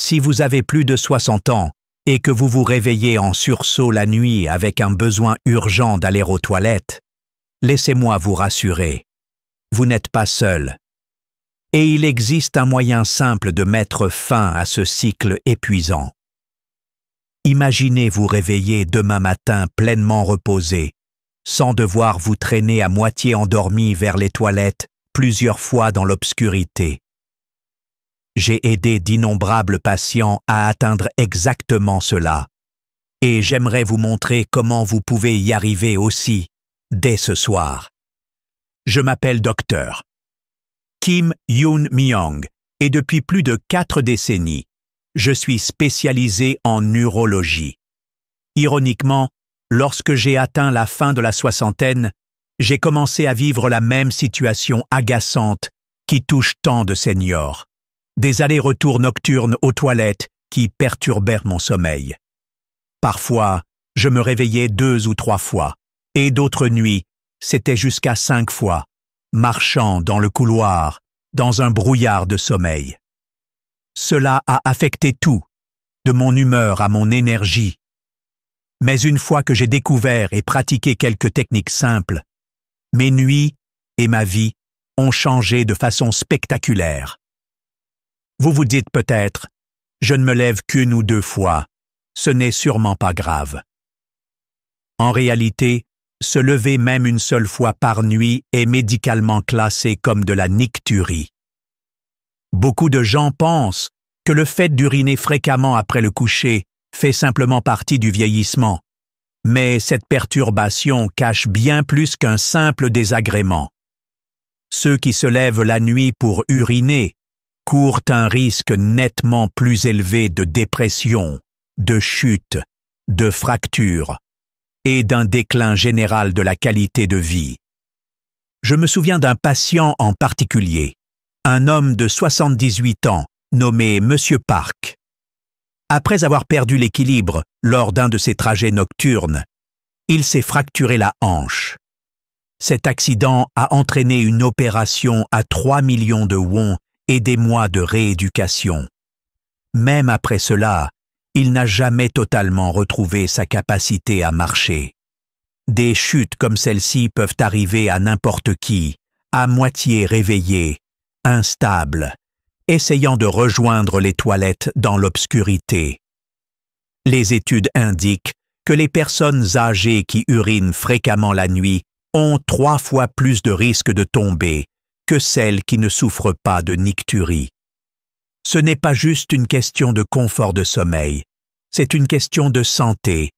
Si vous avez plus de 60 ans et que vous vous réveillez en sursaut la nuit avec un besoin urgent d'aller aux toilettes, laissez-moi vous rassurer. Vous n'êtes pas seul. Et il existe un moyen simple de mettre fin à ce cycle épuisant. Imaginez vous réveiller demain matin pleinement reposé, sans devoir vous traîner à moitié endormi vers les toilettes plusieurs fois dans l'obscurité. J'ai aidé d'innombrables patients à atteindre exactement cela, et j'aimerais vous montrer comment vous pouvez y arriver aussi, dès ce soir. Je m'appelle Dr. Kim Yoon-myung, et depuis plus de 4 décennies, je suis spécialisé en neurologie. Ironiquement, lorsque j'ai atteint la fin de la soixantaine, j'ai commencé à vivre la même situation agaçante qui touche tant de seniors. Des allers-retours nocturnes aux toilettes qui perturbèrent mon sommeil. Parfois, je me réveillais 2 ou 3 fois, et d'autres nuits, c'était jusqu'à 5 fois, marchant dans le couloir, dans un brouillard de sommeil. Cela a affecté tout, de mon humeur à mon énergie. Mais une fois que j'ai découvert et pratiqué quelques techniques simples, mes nuits et ma vie ont changé de façon spectaculaire. Vous vous dites peut-être, je ne me lève qu'1 ou 2 fois, ce n'est sûrement pas grave. En réalité, se lever même une seule fois par nuit est médicalement classé comme de la nicturie. Beaucoup de gens pensent que le fait d'uriner fréquemment après le coucher fait simplement partie du vieillissement, mais cette perturbation cache bien plus qu'un simple désagrément. Ceux qui se lèvent la nuit pour uriner courent un risque nettement plus élevé de dépression, de chute, de fracture et d'un déclin général de la qualité de vie. Je me souviens d'un patient en particulier, un homme de 78 ans nommé Monsieur Park. Après avoir perdu l'équilibre lors d'un de ses trajets nocturnes, il s'est fracturé la hanche. Cet accident a entraîné une opération à 3 millions de wons et des mois de rééducation. Même après cela, il n'a jamais totalement retrouvé sa capacité à marcher. Des chutes comme celle-ci peuvent arriver à n'importe qui, à moitié réveillé, instable, essayant de rejoindre les toilettes dans l'obscurité. Les études indiquent que les personnes âgées qui urinent fréquemment la nuit ont 3 fois plus de risques de tomber que celles qui ne souffrent pas de nicturie. Ce n'est pas juste une question de confort de sommeil, c'est une question de santé,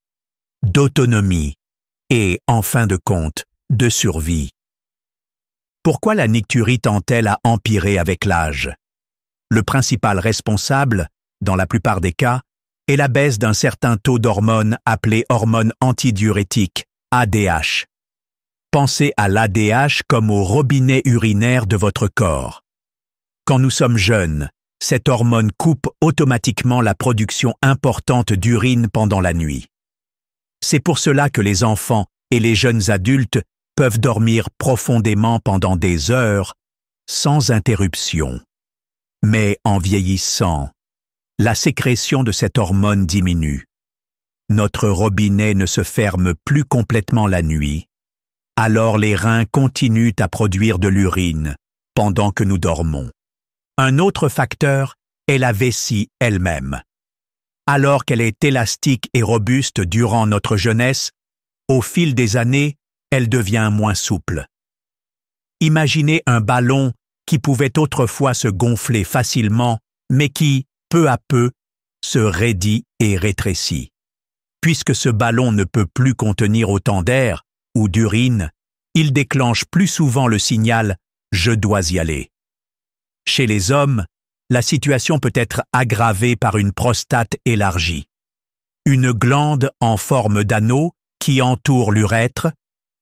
d'autonomie et, en fin de compte, de survie. Pourquoi la nicturie tend-elle à empirer avec l'âge? Le principal responsable, dans la plupart des cas, est la baisse d'un certain taux d'hormones appelées hormones antidiurétiques, ADH. Pensez à l'ADH comme au robinet urinaire de votre corps. Quand nous sommes jeunes, cette hormone coupe automatiquement la production importante d'urine pendant la nuit. C'est pour cela que les enfants et les jeunes adultes peuvent dormir profondément pendant des heures, sans interruption. Mais en vieillissant, la sécrétion de cette hormone diminue. Notre robinet ne se ferme plus complètement la nuit. Alors les reins continuent à produire de l'urine pendant que nous dormons. Un autre facteur est la vessie elle-même. Alors qu'elle est élastique et robuste durant notre jeunesse, au fil des années, elle devient moins souple. Imaginez un ballon qui pouvait autrefois se gonfler facilement, mais qui, peu à peu, se raidit et rétrécit. Puisque ce ballon ne peut plus contenir autant d'air ou d'urine, il déclenche plus souvent le signal « je dois y aller ». Chez les hommes, la situation peut être aggravée par une prostate élargie, une glande en forme d'anneau qui entoure l'urètre,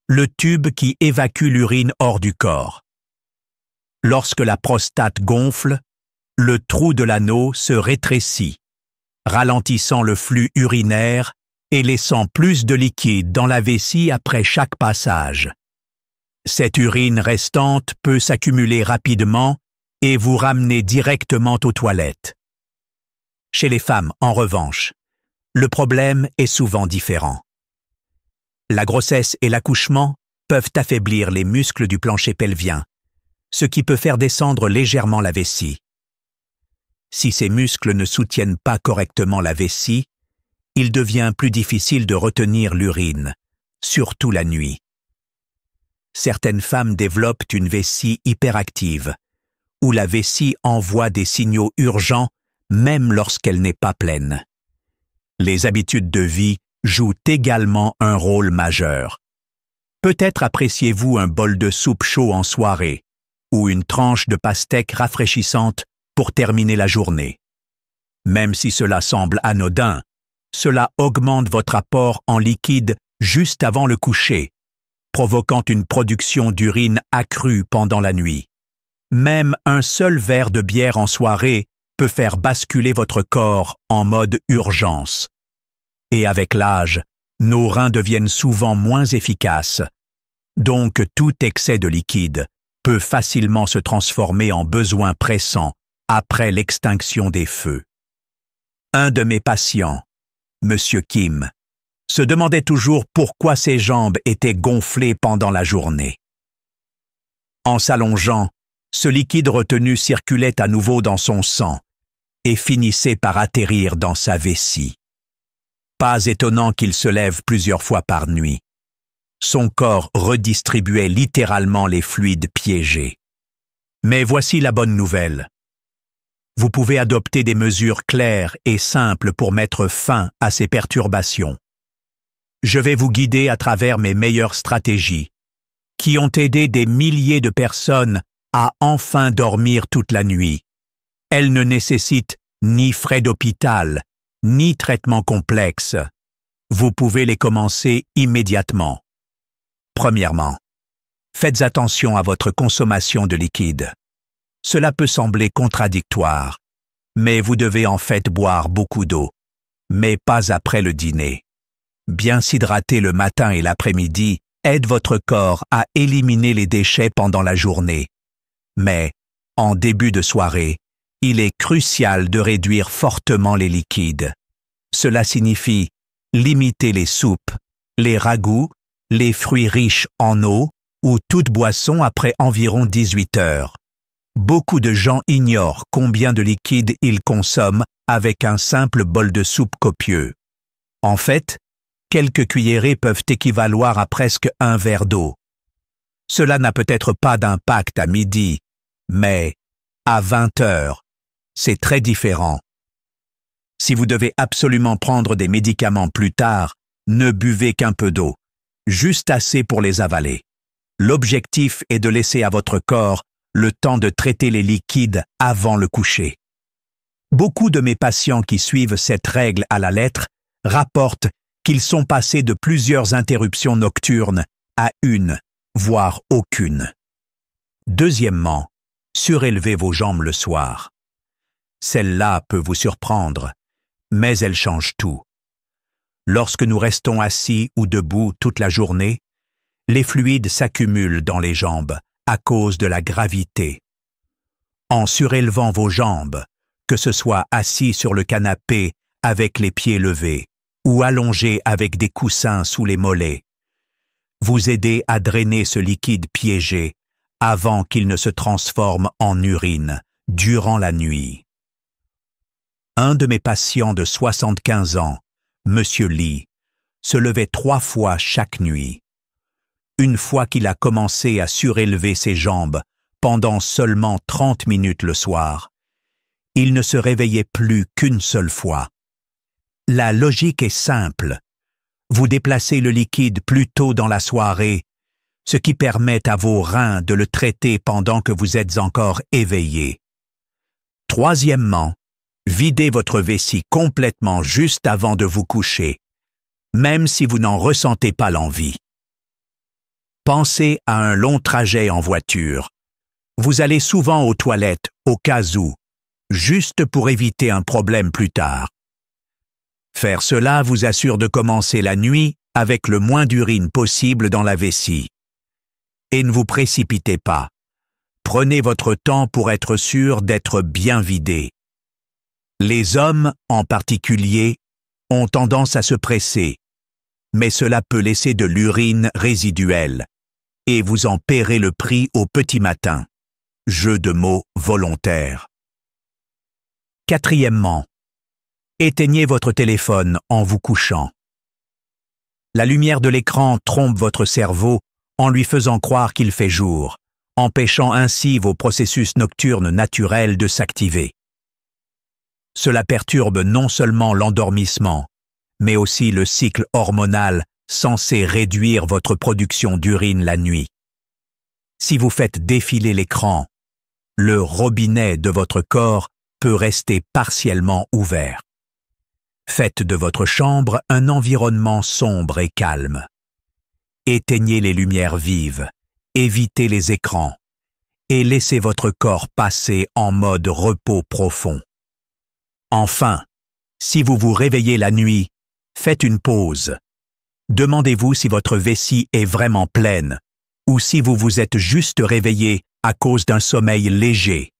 le tube qui évacue l'urine hors du corps. Lorsque la prostate gonfle, le trou de l'anneau se rétrécit, ralentissant le flux urinaire et laissant plus de liquide dans la vessie après chaque passage. Cette urine restante peut s'accumuler rapidement et vous ramener directement aux toilettes. Chez les femmes, en revanche, le problème est souvent différent. La grossesse et l'accouchement peuvent affaiblir les muscles du plancher pelvien, ce qui peut faire descendre légèrement la vessie. Si ces muscles ne soutiennent pas correctement la vessie, il devient plus difficile de retenir l'urine, surtout la nuit. Certaines femmes développent une vessie hyperactive, où la vessie envoie des signaux urgents même lorsqu'elle n'est pas pleine. Les habitudes de vie jouent également un rôle majeur. Peut-être appréciez-vous un bol de soupe chaud en soirée ou une tranche de pastèque rafraîchissante pour terminer la journée. Même si cela semble anodin, cela augmente votre apport en liquide juste avant le coucher, provoquant une production d'urine accrue pendant la nuit. Même un seul verre de bière en soirée peut faire basculer votre corps en mode urgence. Et avec l'âge, nos reins deviennent souvent moins efficaces. Donc tout excès de liquide peut facilement se transformer en besoin pressant après l'extinction des feux. Un de mes patients, Monsieur Kim, se demandait toujours pourquoi ses jambes étaient gonflées pendant la journée. En s'allongeant, ce liquide retenu circulait à nouveau dans son sang et finissait par atterrir dans sa vessie. Pas étonnant qu'il se lève plusieurs fois par nuit. Son corps redistribuait littéralement les fluides piégés. Mais voici la bonne nouvelle. Vous pouvez adopter des mesures claires et simples pour mettre fin à ces perturbations. Je vais vous guider à travers mes meilleures stratégies, qui ont aidé des milliers de personnes à enfin dormir toute la nuit. Elles ne nécessitent ni frais d'hôpital, ni traitement complexe. Vous pouvez les commencer immédiatement. Premièrement, faites attention à votre consommation de liquide. Cela peut sembler contradictoire, mais vous devez en fait boire beaucoup d'eau, mais pas après le dîner. Bien s'hydrater le matin et l'après-midi aide votre corps à éliminer les déchets pendant la journée. Mais, en début de soirée, il est crucial de réduire fortement les liquides. Cela signifie limiter les soupes, les ragoûts, les fruits riches en eau ou toute boisson après environ 18 heures. Beaucoup de gens ignorent combien de liquide ils consomment avec un simple bol de soupe copieux. En fait, quelques cuillerées peuvent équivaloir à presque un verre d'eau. Cela n'a peut-être pas d'impact à midi, mais à 20 heures, c'est très différent. Si vous devez absolument prendre des médicaments plus tard, ne buvez qu'un peu d'eau, juste assez pour les avaler. L'objectif est de laisser à votre corps le temps de traiter les liquides avant le coucher. Beaucoup de mes patients qui suivent cette règle à la lettre rapportent qu'ils sont passés de plusieurs interruptions nocturnes à une, voire aucune. Deuxièmement, surélevez vos jambes le soir. Celle-là peut vous surprendre, mais elle change tout. Lorsque nous restons assis ou debout toute la journée, les fluides s'accumulent dans les jambes à cause de la gravité. En surélevant vos jambes, que ce soit assis sur le canapé avec les pieds levés ou allongé avec des coussins sous les mollets, vous aidez à drainer ce liquide piégé avant qu'il ne se transforme en urine durant la nuit. Un de mes patients de 75 ans, Monsieur Lee, se levait 3 fois chaque nuit. Une fois qu'il a commencé à surélever ses jambes pendant seulement 30 minutes le soir, il ne se réveillait plus qu'une seule fois. La logique est simple. Vous déplacez le liquide plus tôt dans la soirée, ce qui permet à vos reins de le traiter pendant que vous êtes encore éveillé. Troisièmement, videz votre vessie complètement juste avant de vous coucher, même si vous n'en ressentez pas l'envie. Pensez à un long trajet en voiture. Vous allez souvent aux toilettes au cas où, juste pour éviter un problème plus tard. Faire cela vous assure de commencer la nuit avec le moins d'urine possible dans la vessie. Et ne vous précipitez pas. Prenez votre temps pour être sûr d'être bien vidé. Les hommes, en particulier, ont tendance à se presser, mais cela peut laisser de l'urine résiduelle, et vous en paierez le prix au petit matin. Jeu de mots volontaire. Quatrièmement, éteignez votre téléphone en vous couchant. La lumière de l'écran trompe votre cerveau en lui faisant croire qu'il fait jour, empêchant ainsi vos processus nocturnes naturels de s'activer. Cela perturbe non seulement l'endormissement, mais aussi le cycle hormonal censé réduire votre production d'urine la nuit. Si vous faites défiler l'écran, le robinet de votre corps peut rester partiellement ouvert. Faites de votre chambre un environnement sombre et calme. Éteignez les lumières vives, évitez les écrans et laissez votre corps passer en mode repos profond. Enfin, si vous vous réveillez la nuit, faites une pause. Demandez-vous si votre vessie est vraiment pleine ou si vous vous êtes juste réveillé à cause d'un sommeil léger.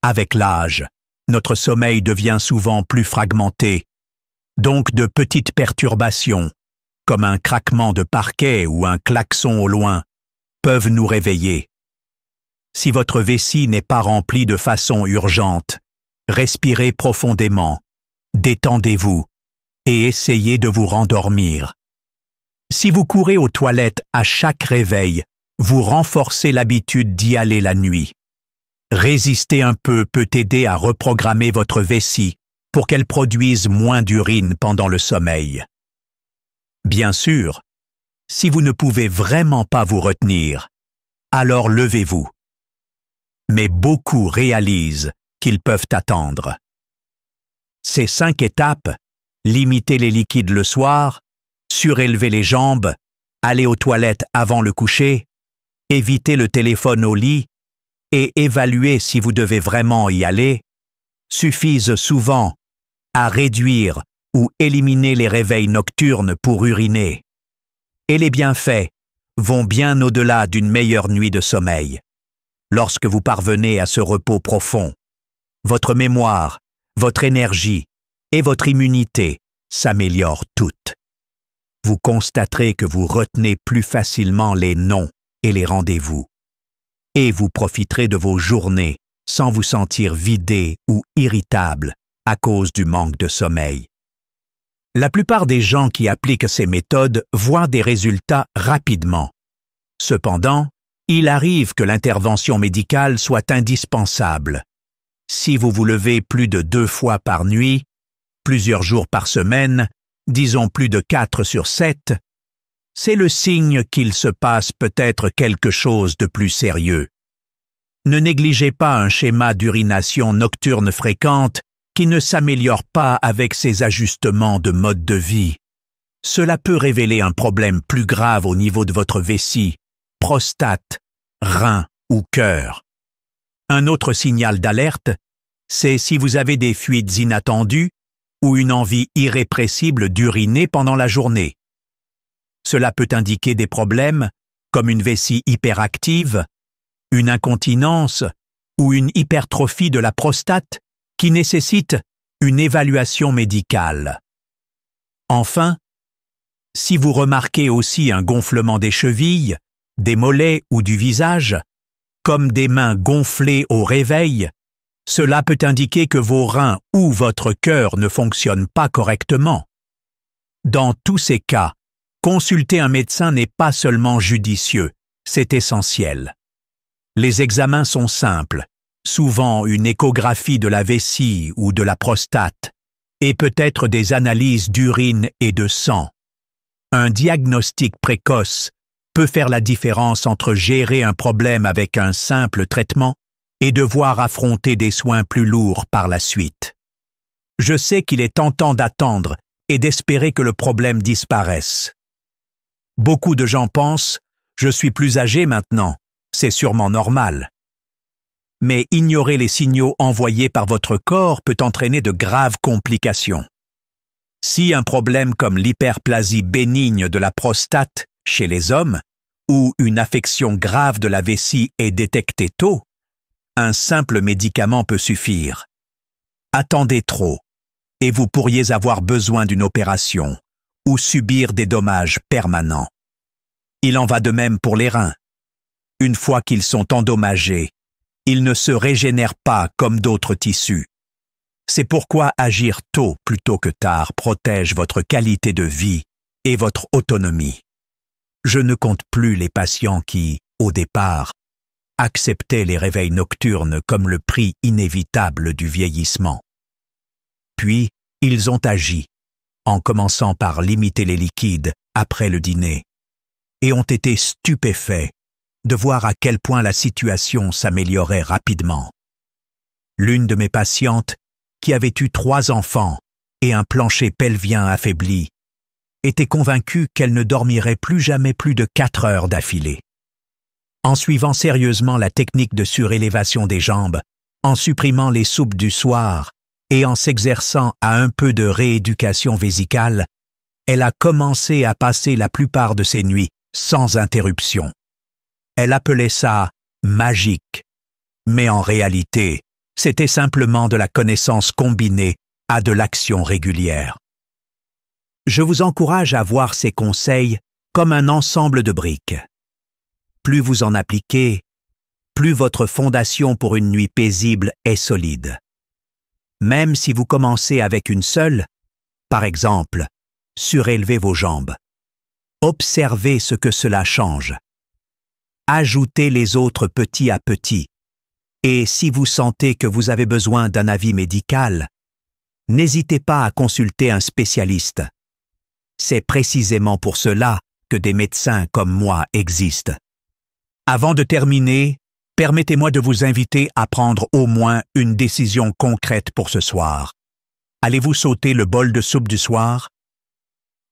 Avec l'âge, notre sommeil devient souvent plus fragmenté, donc de petites perturbations, comme un craquement de parquet ou un klaxon au loin, peuvent nous réveiller. Si votre vessie n'est pas remplie de façon urgente, respirez profondément, détendez-vous et essayez de vous rendormir. Si vous courez aux toilettes à chaque réveil, vous renforcez l'habitude d'y aller la nuit. Résister un peu peut aider à reprogrammer votre vessie pour qu'elle produise moins d'urine pendant le sommeil. Bien sûr, si vous ne pouvez vraiment pas vous retenir, alors levez-vous. Mais beaucoup réalisent qu'ils peuvent attendre. Ces 5 étapes, limiter les liquides le soir, surélever les jambes, aller aux toilettes avant le coucher, éviter le téléphone au lit et évaluer si vous devez vraiment y aller, suffisent souvent à réduire ou éliminer les réveils nocturnes pour uriner. Et les bienfaits vont bien au-delà d'une meilleure nuit de sommeil. Lorsque vous parvenez à ce repos profond, votre mémoire, votre énergie et votre immunité s'améliorent toutes. Vous constaterez que vous retenez plus facilement les noms et les rendez-vous. Et vous profiterez de vos journées sans vous sentir vidé ou irritable à cause du manque de sommeil. La plupart des gens qui appliquent ces méthodes voient des résultats rapidement. Cependant, il arrive que l'intervention médicale soit indispensable. Si vous vous levez plus de 2 fois par nuit, plusieurs jours par semaine, disons plus de 4 sur 7, c'est le signe qu'il se passe peut-être quelque chose de plus sérieux. Ne négligez pas un schéma d'urination nocturne fréquente qui ne s'améliore pas avec ces ajustements de mode de vie. Cela peut révéler un problème plus grave au niveau de votre vessie, prostate, rein ou cœur. Un autre signal d'alerte, c'est si vous avez des fuites inattendues ou une envie irrépressible d'uriner pendant la journée. Cela peut indiquer des problèmes comme une vessie hyperactive, une incontinence ou une hypertrophie de la prostate qui nécessite une évaluation médicale. Enfin, si vous remarquez aussi un gonflement des chevilles, des mollets ou du visage, comme des mains gonflées au réveil, cela peut indiquer que vos reins ou votre cœur ne fonctionnent pas correctement. Dans tous ces cas, consulter un médecin n'est pas seulement judicieux, c'est essentiel. Les examens sont simples, souvent une échographie de la vessie ou de la prostate, et peut-être des analyses d'urine et de sang. Un diagnostic précoce peut faire la différence entre gérer un problème avec un simple traitement et devoir affronter des soins plus lourds par la suite. Je sais qu'il est tentant d'attendre et d'espérer que le problème disparaisse. Beaucoup de gens pensent « je suis plus âgé maintenant, c'est sûrement normal ». Mais ignorer les signaux envoyés par votre corps peut entraîner de graves complications. Si un problème comme l'hyperplasie bénigne de la prostate chez les hommes ou une affection grave de la vessie est détecté tôt, un simple médicament peut suffire. Attendez trop, et vous pourriez avoir besoin d'une opération ou subir des dommages permanents. Il en va de même pour les reins. Une fois qu'ils sont endommagés, ils ne se régénèrent pas comme d'autres tissus. C'est pourquoi agir tôt plutôt que tard protège votre qualité de vie et votre autonomie. Je ne compte plus les patients qui, au départ, acceptaient les réveils nocturnes comme le prix inévitable du vieillissement. Puis, ils ont agi, en commençant par limiter les liquides après le dîner, et ont été stupéfaits de voir à quel point la situation s'améliorait rapidement. L'une de mes patientes, qui avait eu 3 enfants et un plancher pelvien affaibli, était convaincue qu'elle ne dormirait plus jamais plus de 4 heures d'affilée. En suivant sérieusement la technique de surélévation des jambes, en supprimant les soupes du soir et en s'exerçant à un peu de rééducation vésicale, elle a commencé à passer la plupart de ses nuits sans interruption. Elle appelait ça « magique », mais en réalité, c'était simplement de la connaissance combinée à de l'action régulière. Je vous encourage à voir ces conseils comme un ensemble de briques. Plus vous en appliquez, plus votre fondation pour une nuit paisible est solide. Même si vous commencez avec une seule, par exemple, surélevez vos jambes. Observez ce que cela change. Ajoutez les autres petit à petit. Et si vous sentez que vous avez besoin d'un avis médical, n'hésitez pas à consulter un spécialiste. C'est précisément pour cela que des médecins comme moi existent. Avant de terminer, permettez-moi de vous inviter à prendre au moins une décision concrète pour ce soir. Allez-vous sauter le bol de soupe du soir?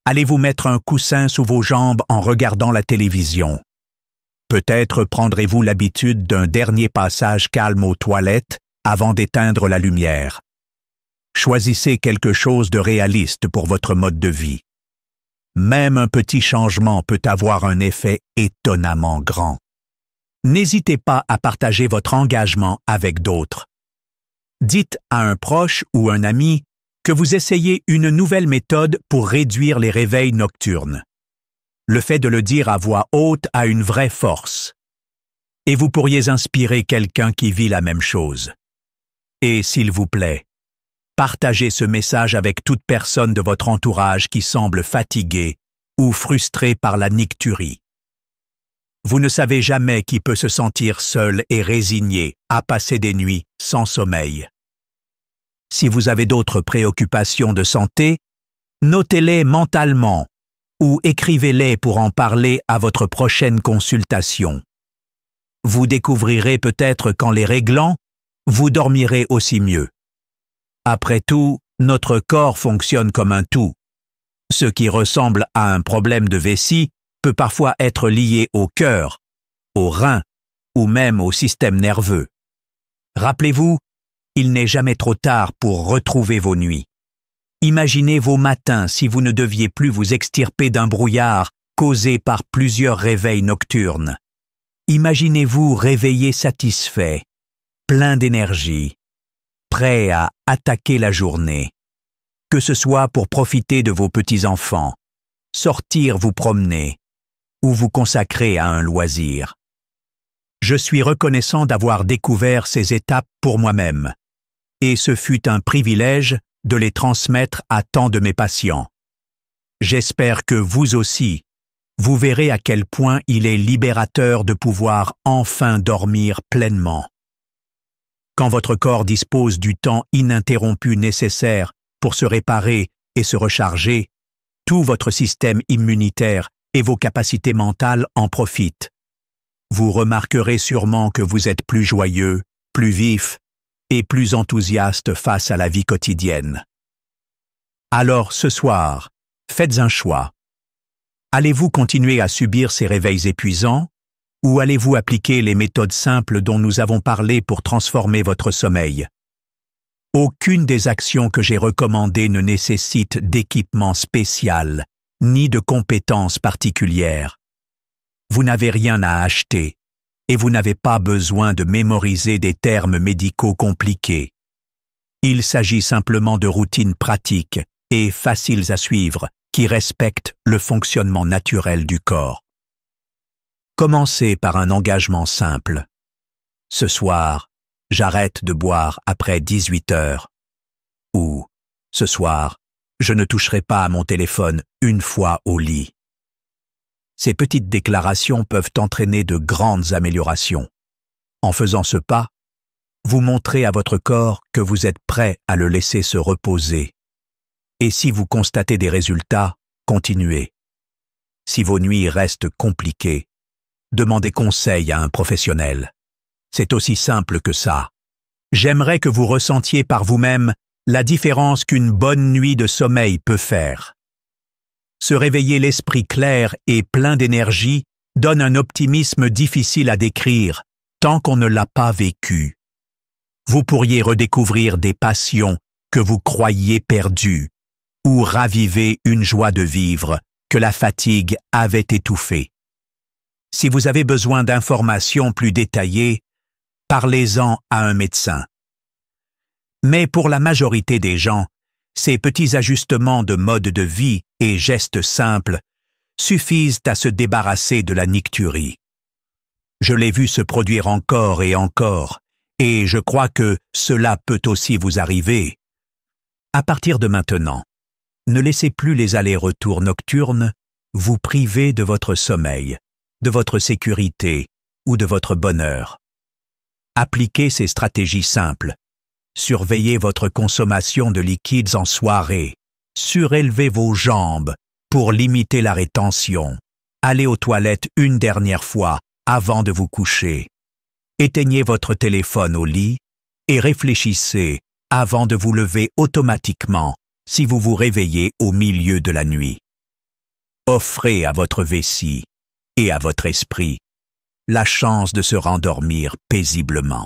Allez-vous mettre un coussin sous vos jambes en regardant la télévision? Peut-être prendrez-vous l'habitude d'un dernier passage calme aux toilettes avant d'éteindre la lumière. Choisissez quelque chose de réaliste pour votre mode de vie. Même un petit changement peut avoir un effet étonnamment grand. N'hésitez pas à partager votre engagement avec d'autres. Dites à un proche ou un ami que vous essayez une nouvelle méthode pour réduire les réveils nocturnes. Le fait de le dire à voix haute a une vraie force. Et vous pourriez inspirer quelqu'un qui vit la même chose. Et s'il vous plaît, partagez ce message avec toute personne de votre entourage qui semble fatiguée ou frustrée par la nicturie. Vous ne savez jamais qui peut se sentir seul et résigné à passer des nuits sans sommeil. Si vous avez d'autres préoccupations de santé, notez-les mentalement ou écrivez-les pour en parler à votre prochaine consultation. Vous découvrirez peut-être qu'en les réglant, vous dormirez aussi mieux. Après tout, notre corps fonctionne comme un tout. Ce qui ressemble à un problème de vessie peut parfois être lié au cœur, aux reins ou même au système nerveux. Rappelez-vous, il n'est jamais trop tard pour retrouver vos nuits. Imaginez vos matins si vous ne deviez plus vous extirper d'un brouillard causé par plusieurs réveils nocturnes. Imaginez-vous réveillé satisfait, plein d'énergie, prêt à attaquer la journée. Que ce soit pour profiter de vos petits-enfants, sortir vous promener ou vous consacrer à un loisir. Je suis reconnaissant d'avoir découvert ces étapes pour moi-même, et ce fut un privilège de les transmettre à tant de mes patients. J'espère que vous aussi, vous verrez à quel point il est libérateur de pouvoir enfin dormir pleinement. Quand votre corps dispose du temps ininterrompu nécessaire pour se réparer et se recharger, tout votre système immunitaire et vos capacités mentales en profitent. Vous remarquerez sûrement que vous êtes plus joyeux, plus vif et plus enthousiaste face à la vie quotidienne. Alors ce soir, faites un choix. Allez-vous continuer à subir ces réveils épuisants ou allez-vous appliquer les méthodes simples dont nous avons parlé pour transformer votre sommeil? Aucune des actions que j'ai recommandées ne nécessite d'équipement spécial ni de compétences particulières. Vous n'avez rien à acheter et vous n'avez pas besoin de mémoriser des termes médicaux compliqués. Il s'agit simplement de routines pratiques et faciles à suivre qui respectent le fonctionnement naturel du corps. Commencez par un engagement simple. Ce soir, j'arrête de boire après 18 heures. Ou, ce soir, je ne toucherai pas à mon téléphone une fois au lit. Ces petites déclarations peuvent entraîner de grandes améliorations. En faisant ce pas, vous montrez à votre corps que vous êtes prêt à le laisser se reposer. Et si vous constatez des résultats, continuez. Si vos nuits restent compliquées, demandez conseil à un professionnel. C'est aussi simple que ça. J'aimerais que vous ressentiez par vous-même la différence qu'une bonne nuit de sommeil peut faire. Se réveiller l'esprit clair et plein d'énergie donne un optimisme difficile à décrire tant qu'on ne l'a pas vécu. Vous pourriez redécouvrir des passions que vous croyiez perdues ou raviver une joie de vivre que la fatigue avait étouffée. Si vous avez besoin d'informations plus détaillées, parlez-en à un médecin. Mais pour la majorité des gens, ces petits ajustements de mode de vie et gestes simples suffisent à se débarrasser de la nicturie. Je l'ai vu se produire encore et je crois que cela peut aussi vous arriver. À partir de maintenant, ne laissez plus les allers-retours nocturnes vous priver de votre sommeil, de votre sécurité ou de votre bonheur. Appliquez ces stratégies simples. Surveillez votre consommation de liquides en soirée. Surélevez vos jambes pour limiter la rétention. Allez aux toilettes une dernière fois avant de vous coucher. Éteignez votre téléphone au lit et réfléchissez avant de vous lever automatiquement si vous vous réveillez au milieu de la nuit. Offrez à votre vessie et à votre esprit la chance de se rendormir paisiblement.